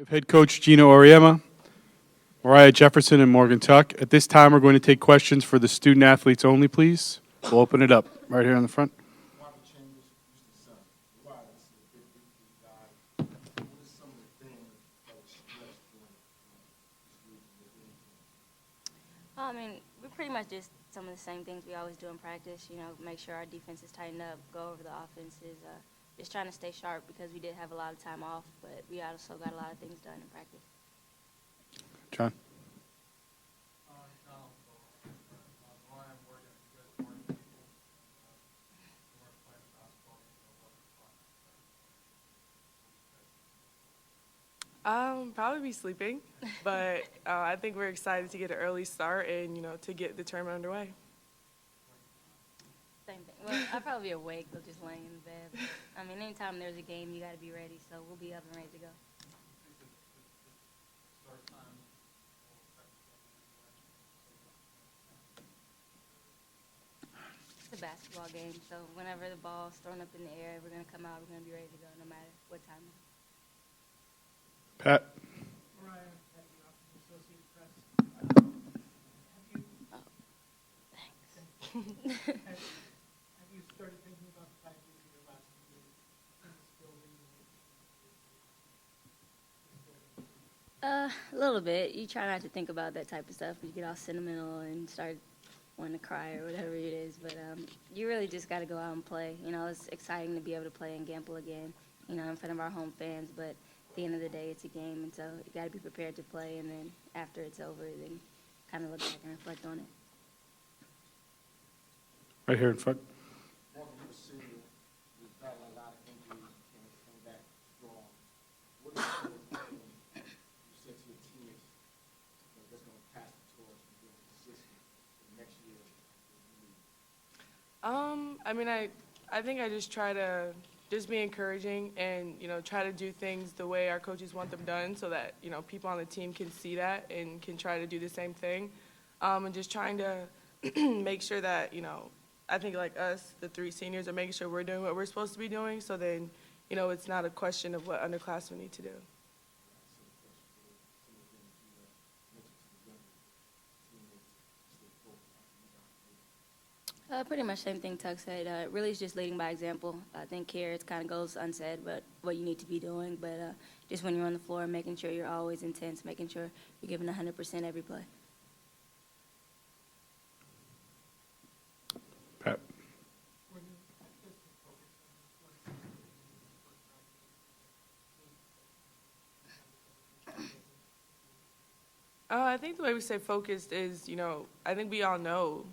We have head coach Geno Auriemma, Moriah, Jefferson, and Morgan Tuck. At this time, we're going to take questions for the student athletes only, please. We'll open it up right here in the front. I mean, we pretty much just some of the same things we always do in practice. You know, make sure our defense is tightened up, go over the offenses, just trying to stay sharp because we did have a lot of time off, but we also got a lot of things done in practice. John. Probably be sleeping, but I think we're excited to get an early start and, to get the tournament underway. Same thing. Well, I'll probably be awake, but just laying in bed. But, I mean, anytime there's a game, you got to be ready, so we'll be up and ready to go. It's a basketball game, so whenever the ball's thrown up in the air, we're going to come out, we're going to be ready to go no matter what time it is. Pat. Moriah, at the Office of Associated Press. Have you, Thanks. have you started thinking about the fact that your last year in this building? A little bit. You try not to think about that type of stuff. You get all sentimental and start wanting to cry or whatever it is. But you really just got to go out and play. You know, it's exciting to be able to play in Gamble again, in front of our home fans. But at the end of the day, it's a game, and so you got to be prepared to play. And then after it's over, then kind of look back and reflect on it. Right here in front. Morgan, you were senior. You was battling a lot of injuries, came back strong. What is you said to your teammates that's going to pass the torch and be consistent for next year? I think I just try to just be encouraging and, try to do things the way our coaches want them done so that, people on the team can see that and can try to do the same thing. And just trying to make sure that, I think like us, the three seniors, are making sure we're doing what we're supposed to be doing. So then, it's not a question of what underclassmen need to do. Pretty much same thing Tuck said. Really, it's just leading by example. I think here it kind of goes unsaid, but what you need to be doing. But just when you're on the floor, making sure you're always intense, making sure you're giving 100% every play. Pat. I think the way we stay focused is, I think we all know,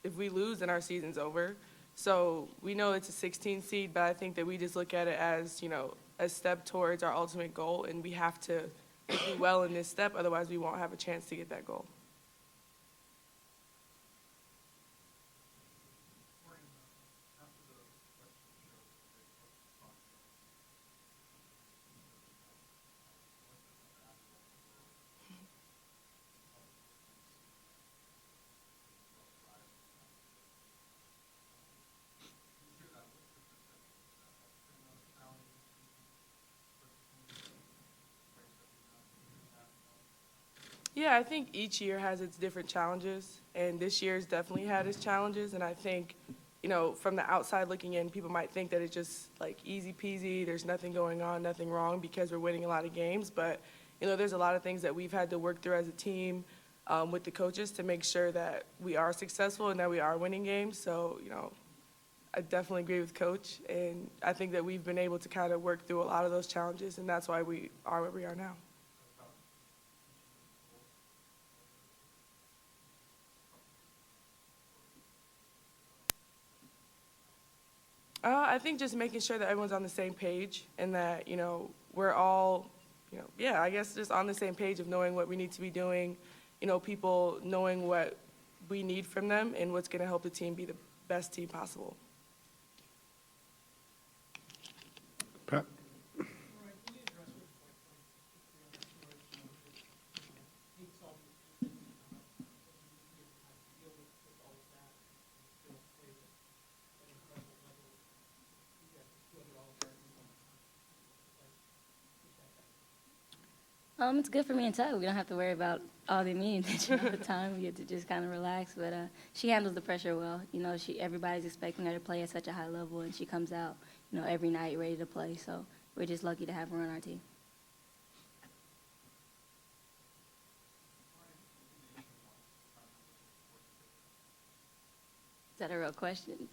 if we lose, then our season's over. So we know it's a 16 seed, but I think that we just look at it as, a step towards our ultimate goal, and we have to do well in this step, otherwise we won't have a chance to get that goal. Yeah, I think each year has its different challenges, and this year's definitely had its challenges. And I think, from the outside looking in, people might think that it's just like easy peasy, there's nothing going on, nothing wrong because we're winning a lot of games. But, there's a lot of things that we've had to work through as a team with the coaches to make sure that we are successful and that we are winning games. So, I definitely agree with Coach, and I think that we've been able to kind of work through a lot of those challenges, and that's why we are where we are now. I think just making sure that everyone's on the same page and that, we're all, I guess just on the same page of knowing what we need to be doing, people knowing what we need from them and what's going to help the team be the best team possible. Pat. It's good for me and Tug. We don't have to worry about all the media attention all the time. We get to just kind of relax. But she handles the pressure well. You know, everybody's expecting her to play at such a high level, and she comes out, you know, every night ready to play. So we're just lucky to have her on our team. Is that a real question?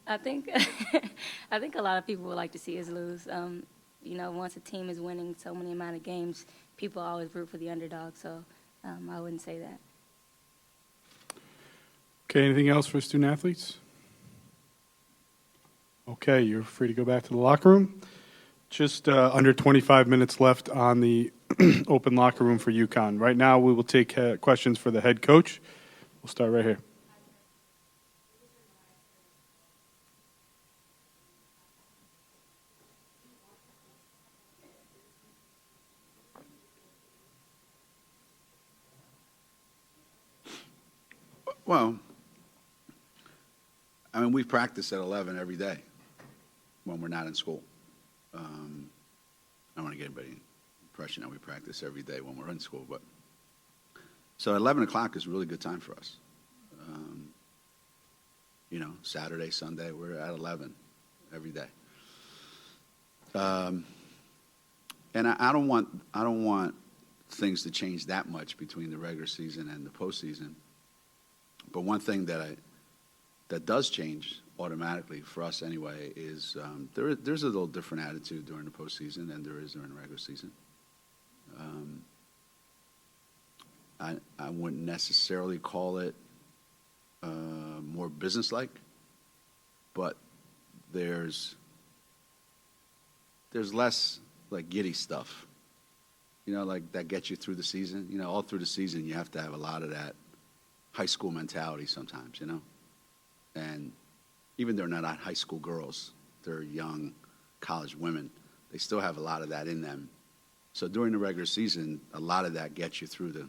I think I think a lot of people would like to see us lose. You know, once a team is winning so many amount of games, people always root for the underdog. So I wouldn't say that. Okay, anything else for student athletes? Okay, you're free to go back to the locker room. Just under 25 minutes left on the open locker room for UConn. Right now, we will take questions for the head coach. We'll start right here. Well, I mean, we practice at 11 every day when we're not in school. I don't want to get anybody the impression that we practice every day when we're in school, but so 11 o'clock is a really good time for us. You know, Saturday, Sunday, we're at 11 every day. And I don't want things to change that much between the regular season and the postseason. But one thing that does change automatically for us anyway is there's a little different attitude during the postseason than there is during the regular season. I wouldn't necessarily call it more businesslike, but there's less like giddy stuff, you know, like that gets you through the season. You know, all through the season you have to have a lot of that high school mentality sometimes, you know. And even though they're not high school girls, they're young college women, they still have a lot of that in them. So during the regular season, a lot of that gets you through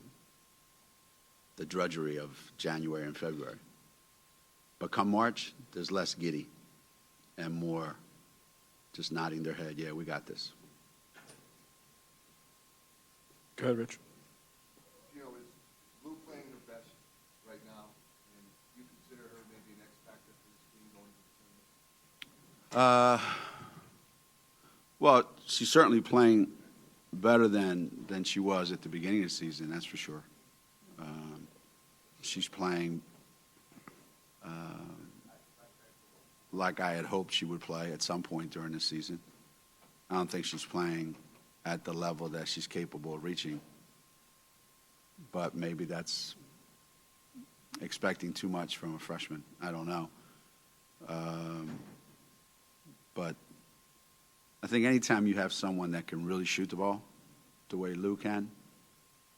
the drudgery of January and February. But come March, there's less giddy and more just nodding their head, yeah, we got this. Go ahead, Rich. You know, is Lou playing her best right now, and you consider her maybe an X factor for this team going to the tournament? Well, she's certainly playing better than she was at the beginning of the season, that's for sure. She's playing like I had hoped she would play at some point during the season. I don't think she's playing at the level that she's capable of reaching, but maybe that's expecting too much from a freshman. I don't know. But I think anytime you have someone that can really shoot the ball the way Lou can,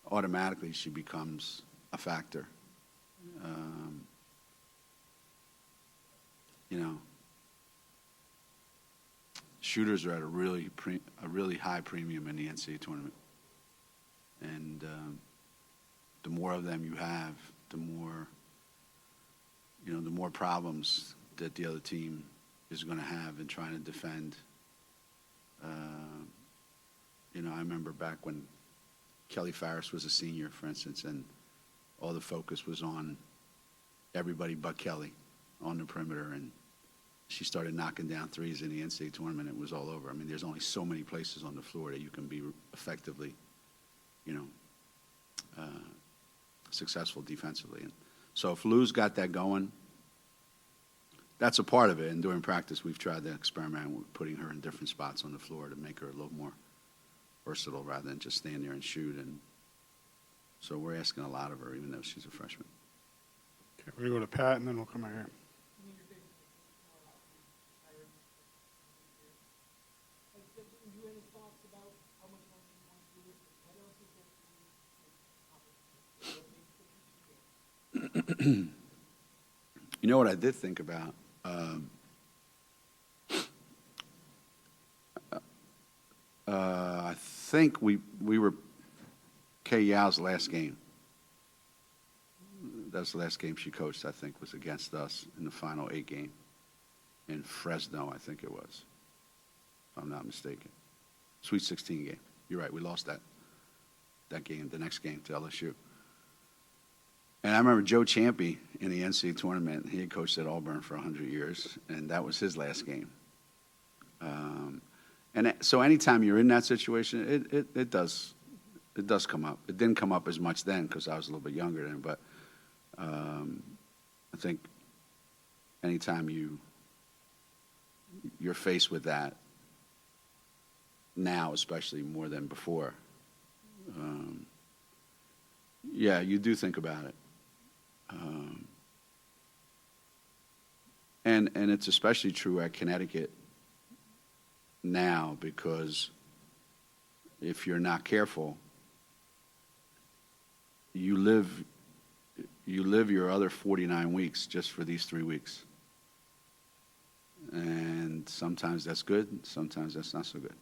automatically she becomes a factor. You know, shooters are at a really high premium in the NCAA tournament, and the more of them you have, the more problems that the other team is going to have in trying to defend. You know, I remember back when Kelly Farris was a senior, for instance, and all the focus was on everybody but Kelly on the perimeter, and she started knocking down threes in the NCAA tournament. It was all over. I mean, there's only so many places on the floor that you can be effectively, you know, successful defensively. And so if Lou's got that going, that's a part of it. And during practice, we've tried to experiment with putting her in different spots on the floor to make her a little more versatile rather than just stand there and shoot. And so we're asking a lot of her, even though she's a freshman. Okay, we're going to go to Pat, and then we'll come right here. You know what I did think about? I think we were Kay Yao's last game. That's the last game she coached, I think, was against us in the Final 8 game in Fresno, I think it was, if I'm not mistaken. Sweet 16 game, You're right. We lost that game, the next game to LSU. And I remember Joe Champy in the NCAA tournament. He had coached at Auburn for 100 years, and that was his last game. So anytime you're in that situation, it does come up. It didn't come up as much then because I was a little bit younger then, but I think anytime you're faced with that, now especially more than before, yeah, you do think about it. And it's especially true at Connecticut now because if you're not careful, you live your other 49 weeks just for these 3 weeks. And sometimes that's good, sometimes that's not so good.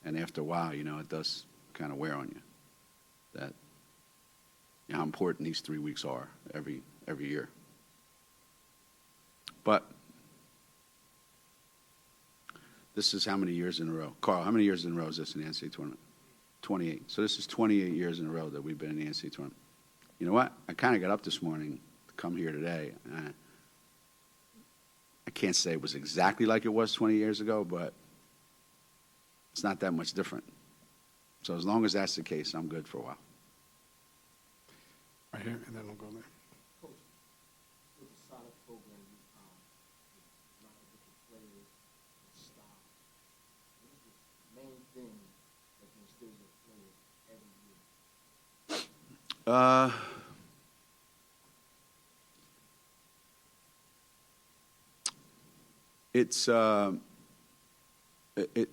And after a while, it does kind of wear on you that how important these 3 weeks are every year. But this is how many years in a row? Carl, how many years in a row is this in the NCAA tournament? 28. So this is 28 years in a row that we've been in the NCAA tournament. You know what? I kind of got up this morning to come here today. I can't say it was exactly like it was 20 years ago, but it's not that much different. So as long as that's the case, I'm good for a while. Right here, and then we'll go there. Coach, with the solid program UConn, a lot of different players and styles, what is the main thing that you instill in your players every year?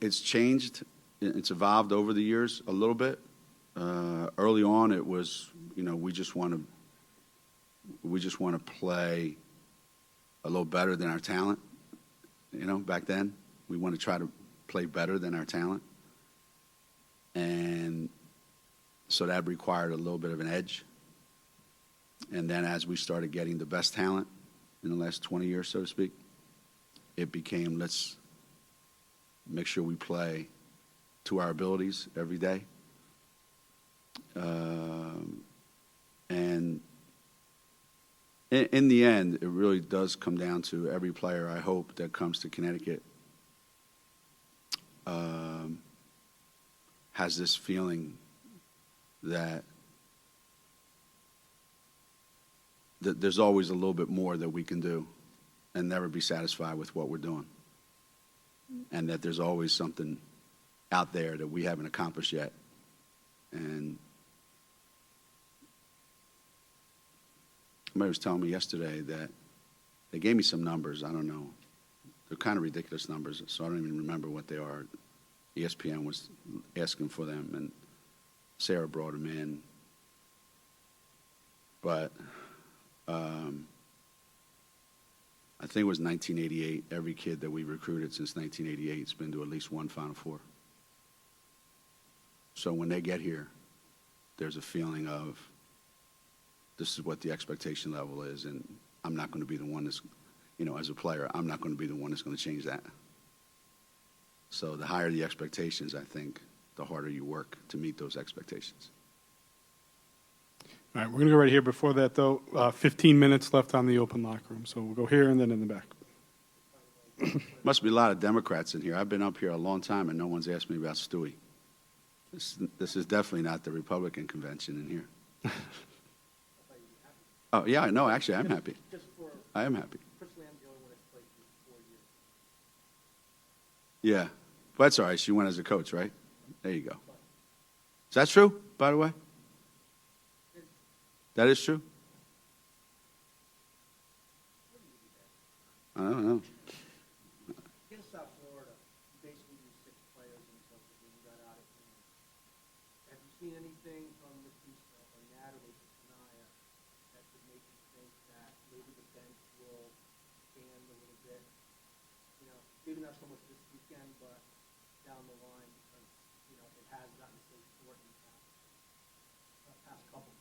It's changed. It's evolved over the years a little bit. Early on, it was, we just want to play a little better than our talent. Back then, we want to try to play better than our talent. And so that required a little bit of an edge. And then as we started getting the best talent in the last 20 years, so to speak, it became, let's make sure we play to our abilities every day. And in the end, it really does come down to every player, I hope, that comes to Connecticut has this feeling that there's always a little bit more that we can do and never be satisfied with what we're doing. And that there's always something out there that we haven't accomplished yet. And somebody was telling me yesterday that they gave me some numbers. I don't know. They're kind of ridiculous numbers, so I don't even remember what they are. ESPN was asking for them, and Sarah brought them in. But I think it was 1988. Every kid that we recruited since 1988 has been to at least one Final Four. So when they get here, there's a feeling of this is what the expectation level is, and I'm not going to be the one that's, as a player, I'm not going to be the one that's going to change that. So the higher the expectations, I think, the harder you work to meet those expectations. All right, we're going to go right here. Before that, though, 15 minutes left on the open locker room. So we'll go here and then in the back. Must be a lot of Democrats in here. I've been up here a long time, and no one's asked me about Stewie. This is definitely not the Republican convention in here. Oh, yeah, no, actually, I'm happy. I am happy. Personally, I'm the only one that's played for 4 years. Yeah, but that's all right. She went as a coach, right? There you go. Is that true, by the way? That is true? I don't know. In South Florida, you basically used 6 players until the game got out of hand. Have you seen anything from the piece or Natalie Moriah that could make you think that maybe the bench will expand a little bit? Maybe not so much this weekend, but down the line because, it has gotten so short in the past couple.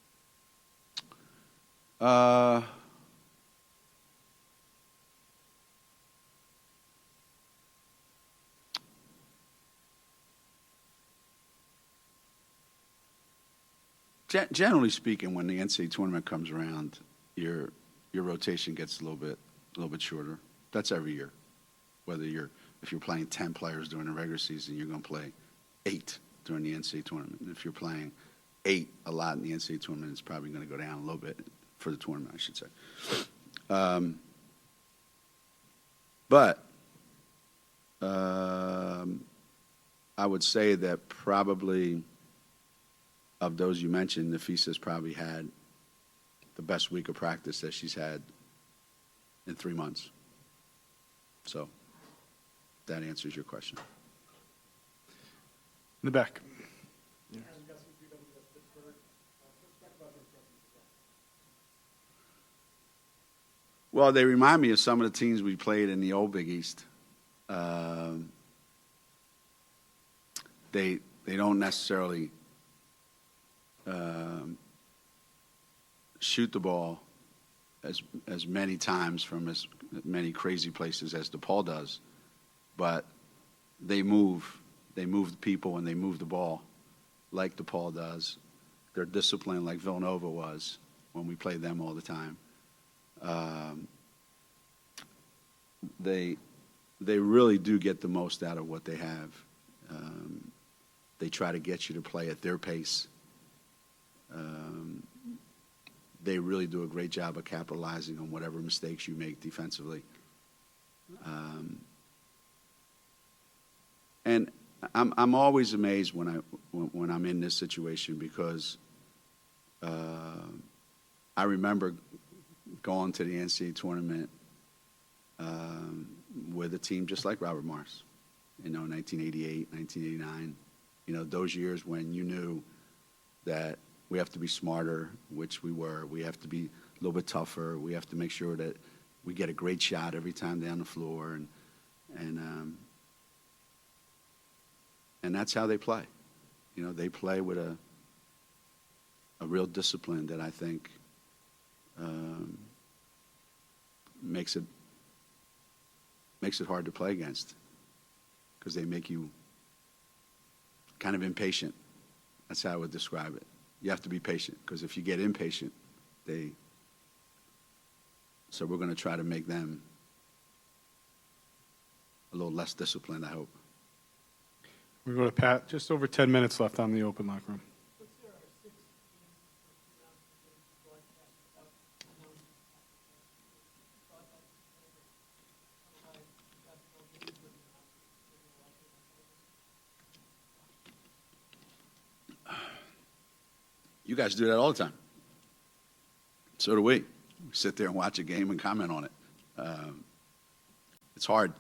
Generally speaking, when the NCAA tournament comes around, your rotation gets a little bit shorter. That's every year. If you're playing 10 players during the regular season, you're going to play 8 during the NCAA tournament. And if you're playing 8 a lot in the NCAA tournament, it's probably going to go down a little bit for the tournament, I should say. But I would say that probably of those you mentioned, Nafisa's probably had the best week of practice that she's had in 3 months. So that answers your question. In the back. Well, they remind me of some of the teams we played in the old Big East. They don't necessarily shoot the ball as many times from as many crazy places as DePaul does, but they move the people and they move the ball like DePaul does. They're disciplined like Villanova was when we played them all the time. They really do get the most out of what they have. They try to get you to play at their pace. They really do a great job of capitalizing on whatever mistakes you make defensively. And I'm always amazed when I'm in this situation because I remember going to the NCAA tournament with a team just like Robert Morris, 1988, 1989, those years when you knew that we have to be smarter, which we were. We have to be a little bit tougher. We have to make sure that we get a great shot every time down the floor, and that's how they play. They play with a real discipline that I think makes it hard to play against because they make you kind of impatient. That's how I would describe it. You have to be patient because if you get impatient, so we're going to try to make them a little less disciplined, I hope. We go to Pat. Just over 10 minutes left on the open locker room. You guys do that all the time. So do we. We sit there and watch a game and comment on it. It's hard,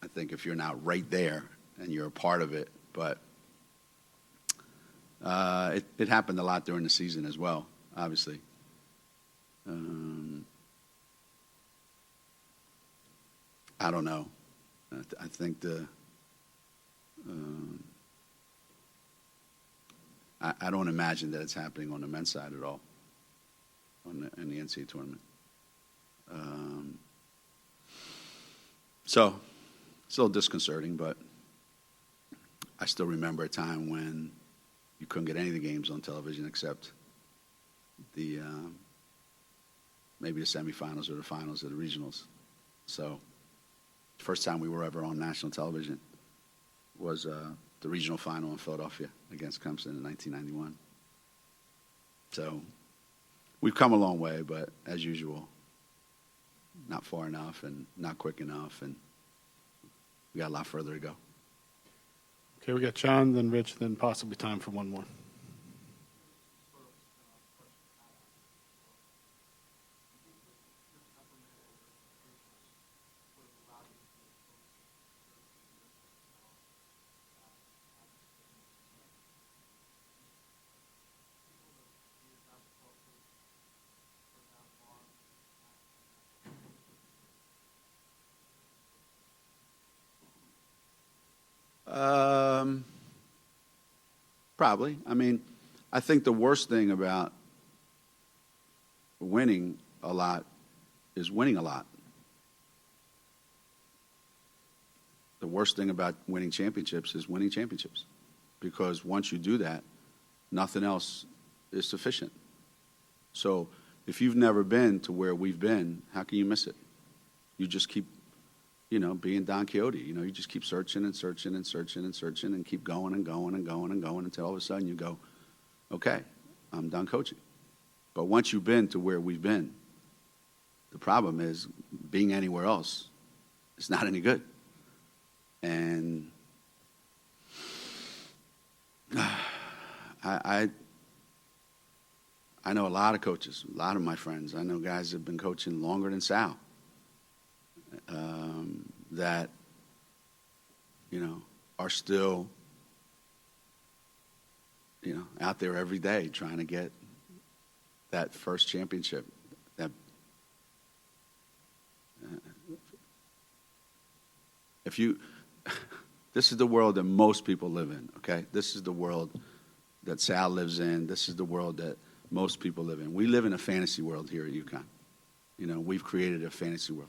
I think, if you're not right there and you're a part of it. But it happened a lot during the season as well, obviously. I don't know. I think I don't imagine that it's happening on the men's side at all in the NCAA tournament. So it's a little disconcerting, but I still remember a time when you couldn't get any of the games on television except the maybe the semifinals or the finals or the regionals. So the first time we were ever on national television was the regional final in Philadelphia against Clemson in 1991. So we've come a long way, but as usual, not far enough and not quick enough, and we got a lot further to go. Okay, we got John, then Rich, then possibly time for one more. Probably. I mean, I think the worst thing about winning a lot is winning a lot. The worst thing about winning championships is winning championships. Because once you do that, nothing else is sufficient. So if you've never been to where we've been, how can you miss it? You just keep, being Don Quixote. You just keep searching and searching and searching and searching and keep going and going and going and going until all of a sudden you go, okay, I'm done coaching. But once you've been to where we've been, the problem is being anywhere else is not any good. And I know a lot of coaches, a lot of my friends. I know guys that have been coaching longer than Sal that, are still, out there every day trying to get that first championship. This is the world that most people live in, okay? This is the world that Sal lives in. This is the world that most people live in. We live in a fantasy world here at UConn. We've created a fantasy world.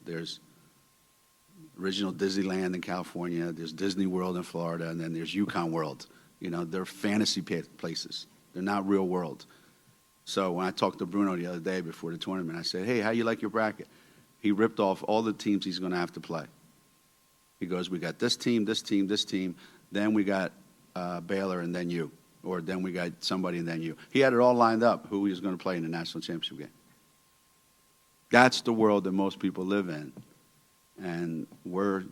There's original Disneyland in California, there's Disney World in Florida, and then there's UConn World. They're fantasy places. They're not real world. So when I talked to Bruno the other day before the tournament, I said, hey, how you like your bracket? He ripped off all the teams he's going to have to play. He goes, we got this team, this team, this team, then we got Baylor and then you, or then we got somebody and then you. He had it all lined up, who he was going to play in the national championship game. That's the world that most people live in. And we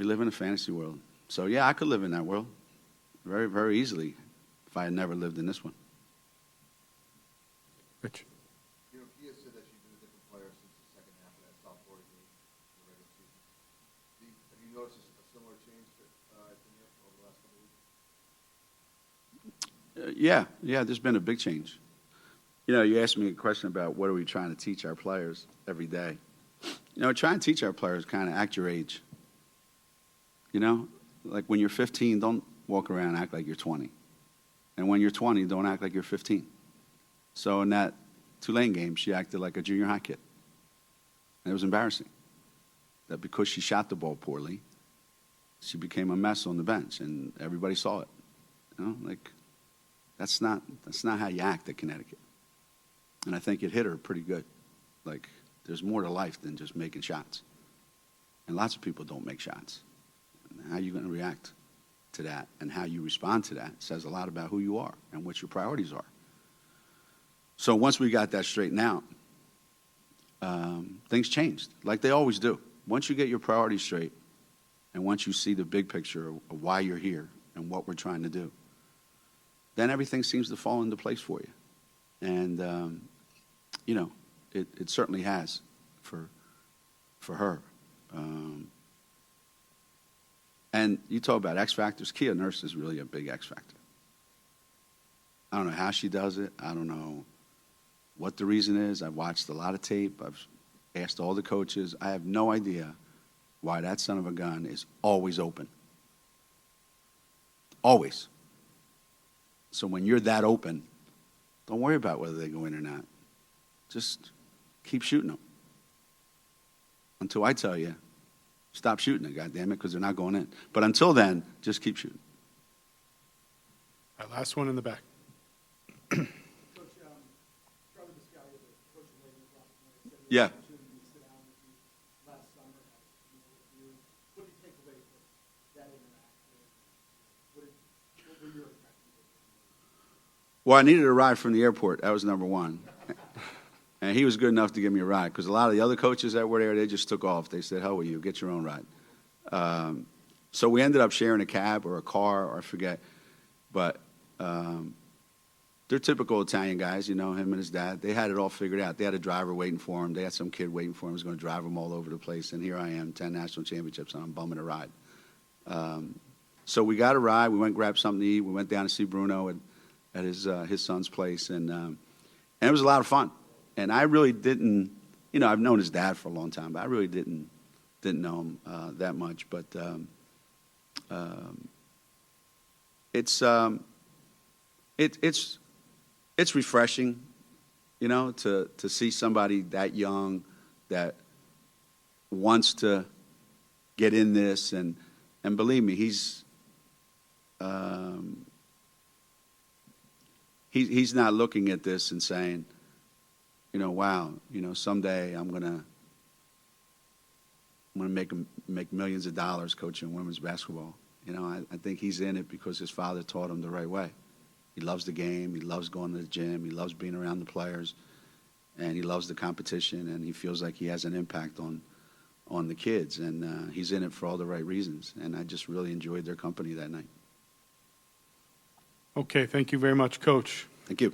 live in a fantasy world. So, yeah, I could live in that world very, very easily if I had never lived in this one. Rich. Kia said that she's been a different player since the second half of that South Florida game in the regular season. Have you noticed a similar change from here over the last couple of weeks? Yeah, there's been a big change. You asked me a question about what are we trying to teach our players every day. Try and teach our players kind of act your age. Like when you're 15, don't walk around and act like you're 20. And when you're 20, don't act like you're 15. So in that Tulane game, she acted like a junior high kid. And it was embarrassing that because she shot the ball poorly, she became a mess on the bench, and everybody saw it. That's not how you act at Connecticut. And I think it hit her pretty good. Like, there's more to life than just making shots. And lots of people don't make shots. And how are you going to react to that and how you respond to that says a lot about who you are and what your priorities are. So once we got that straightened out, things changed, like they always do. Once you get your priorities straight and once you see the big picture of why you're here and what we're trying to do, then everything seems to fall into place for you. And, it certainly has for her. And you talk about X factors. Kia Nurse is really a big X factor. I don't know how she does it. I don't know what the reason is. I've watched a lot of tape. I've asked all the coaches. I have no idea why that son of a gun is always open. Always. So when you're that open, don't worry about whether they go in or not. Just keep shooting them. Until I tell you, stop shooting it, goddammit, because they're not going in. But until then, just keep shooting. All right, last one in the back. Coach, Charlie Biscaglia, the coach of Lady Rockland, said Yeah. opportunity to sit down with you last summer. With you. What did you take away from that interaction? What were your impressions? Well, I needed a ride from the airport. That was number one. And he was good enough to give me a ride because a lot of the other coaches that were there, they just took off. They said, hell with you, get your own ride. So we ended up sharing a cab or a car, or I forget. But they're typical Italian guys, him and his dad. They had it all figured out. They had a driver waiting for him. They had some kid waiting for him who was going to drive them all over the place. And here I am, 10 national championships, and I'm bumming a ride. So we got a ride. We went and grabbed something to eat. We went down to see Bruno at his son's place. And it was a lot of fun. And I really didn't, I've known his dad for a long time, but I really didn't know him that much. But it's refreshing, to see somebody that young that wants to get in this, and believe me, he's not looking at this and saying, wow, someday I'm gonna make millions of dollars coaching women's basketball. I think he's in it because his father taught him the right way. He loves the game. He loves going to the gym. He loves being around the players, and he loves the competition. And he feels like he has an impact on the kids. And he's in it for all the right reasons. And I just really enjoyed their company that night. Okay, thank you very much, Coach. Thank you.